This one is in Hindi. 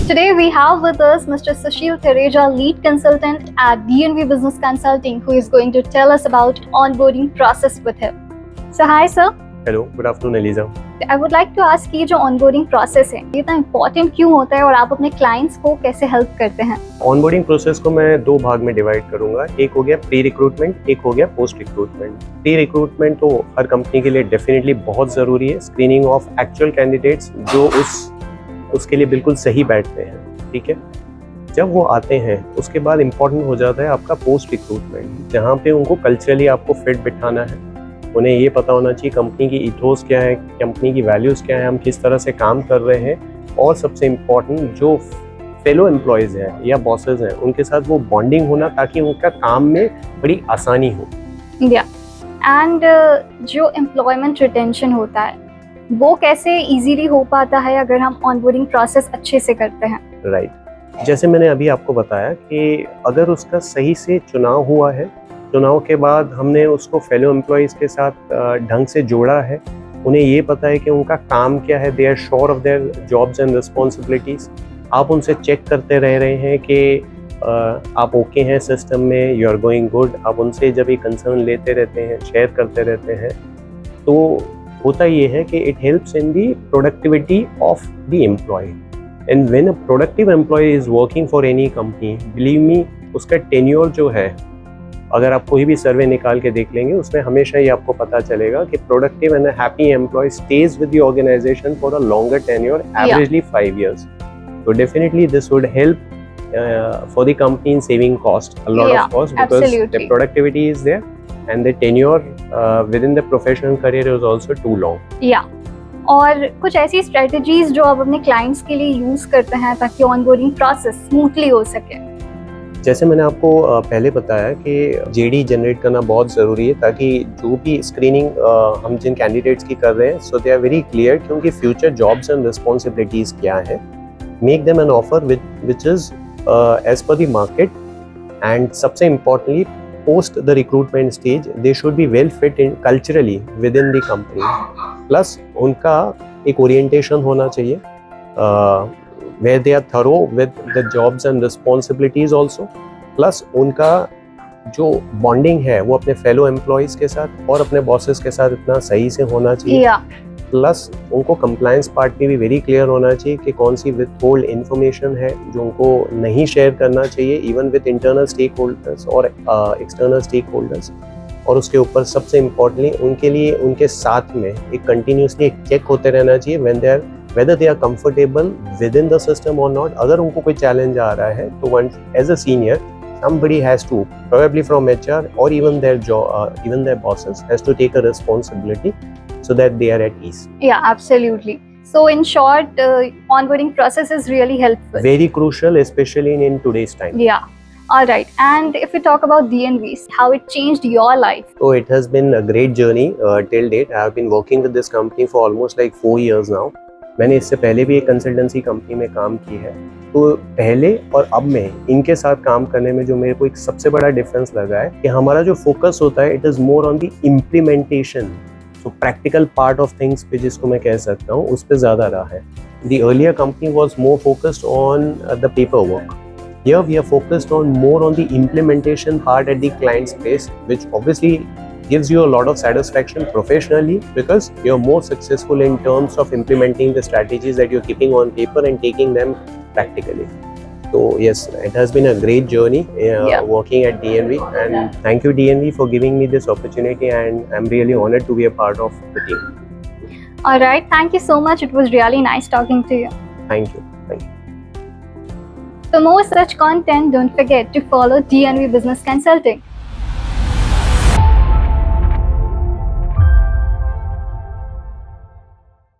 Today we have with us Mr. Sushil Thereja, lead consultant at DNV Business Consulting, who is going to tell us about onboarding process with him. So hi sir. Hello, good afternoon Eliza. I would like to ask कि ये जो onboarding process है ये इतना important क्यों होता है और आप अपने clients को कैसे help करते हैं? ऑनबोर्डिंग प्रोसेस को मैं दो भाग में डिवाइड करूंगा। एक हो गया प्री रिक्रूटमेंट, एक हो गया पोस्ट रिक्रूटमेंट। प्री रिक्रूटमेंट तो हर कंपनी के लिए डेफिनेटली बहुत ज़रूरी है। स्क्रीनिंग ऑफ एक्चुअल कैंडिडेट्स जो उसके लिए बिल्कुल सही बैठते हैं, ठीक है। जब वो आते हैं उसके बाद इम्पोर्टेंट हो जाता है आपका पोस्ट रिक्रूटमेंट, जहाँ पे उनको कल्चरली आपको फिट बिठाना है। उन्हें ये पता होना चाहिए कंपनी की इथोस क्या है, कंपनी की वैल्यूज़ क्या है, हम किस तरह से काम कर रहे हैं, और सबसे इम्पॉर्टेंट जो फेलो एम्प्लॉयज़ हैं या बॉसेस हैं उनके साथ वो बॉन्डिंग होना, ताकि उनका काम में बड़ी आसानी हो। एंड जो एम्प्लॉयमेंट रिटेंशन होता है वो कैसे इजीली हो पाता है अगर हम ऑनबोर्डिंग प्रोसेस अच्छे से करते हैं? राइट, जैसे मैंने अभी आपको बताया कि अगर उसका सही से चुनाव हुआ है, चुनाव के बाद हमने उसको फेलो एम्प्लॉयज़ के साथ ढंग से जोड़ा है, उन्हें ये पता है कि उनका काम क्या है, they are sure of their jobs and responsibilities. आप उनसे चेक करते रह रहे हैं कि आप ओके हैं सिस्टम में, यू आर गोइंग गुड। आप उनसे जब ये कंसर्न लेते रहते हैं, शेयर करते रहते हैं, तो होता ये है कि it helps in the productivity of the employee. And when a productive employee is working for any company, believe me, उसका टेन्योर जो है, अगर आप कोई भी सर्वे निकाल के देख लेंगे उसमें हमेशा ये आपको पता चलेगा कि productive and happy employee stage with the organisation for a longer tenure, averagely 5 years. So definitely this would help for the company in saving cost, a lot of cost, because absolutely. the productivity is there and the tenure within the professional career is also too long. और कुछ ऐसी स्ट्रेटजीज जो आप अपने क्लाइंट्स के लिए यूज करते हैं ताकि ऑनबोर्डिंग प्रोसेस स्मूथली हो सके? जैसे मैंने आपको पहले बताया कि जेडी जनरेट करना बहुत ज़रूरी है, ताकि जो भी स्क्रीनिंग हम जिन कैंडिडेट्स की कर रहे हैं, so they are very clear कि उनकी फ्यूचर जॉब्स एंड रिस्पॉन्सिबिलिटीज़ क्या है। Make them an offer which is as per the market, and सबसे importantly post the recruitment stage they should be well fit in culturally with in the company. Plus उनका एक ओरिएंटेशन होना चाहिए where they are thorough with the jobs and responsibilities also, plus उनका जो बॉन्डिंग है वो अपने फेलो एम्प्लॉयज़ के साथ और अपने बॉसेस के साथ इतना सही से होना चाहिए। प्लस उनको कंप्लायंस पार्ट में भी वेरी क्लियर होना चाहिए कि कौन सी विथहोल्ड इन्फॉर्मेशन है जो उनको नहीं शेयर करना चाहिए, even with internal stakeholders और एक्सटर्नल स्टेक होल्डर्स। और उसके ऊपर सबसे इम्पोर्टेंटली उनके लिए उनके साथ में एक कंटिन्यूसली एक चेक होते रहना चाहिए whether they are comfortable within the system or not. अगर उनको कोई चैलेंज आ रहा है तो one as a senior somebody has to, probably from HR or even their job, even their bosses, has to take a responsibility so that they are at ease. Yeah, absolutely. So in short, onboarding process is really helpful. Very crucial, especially in today's time. Yeah. All right. And if we talk about DNVs, how it changed your life? So it has been a great journey till date. I have been working with this company for almost like 4 years now. मैंने इससे पहले भी एक कंसल्टेंसी कंपनी में काम की है, तो पहले और अब में इनके साथ काम करने में जो मेरे को एक सबसे बड़ा डिफरेंस लगा है कि हमारा जो फोकस होता है it is more on the implementation, so practical part of things पे जिसको मैं कह सकता हूँ उस पर ज़्यादा रहा है। The earlier company was more focused on the paper work. Here we are focused on more on the implementation part at the client's place, which obviously gives you a lot of satisfaction professionally because you're more successful in terms of implementing the strategies that you're keeping on paper and taking them practically. So yes, it has been a great journey working at DNV, and thank you DNV for giving me this opportunity, and I'm really honored to be a part of the team. All right, thank you so much. It was really nice talking to you. Thank you. For more such content, don't forget to follow DNV Business Consulting.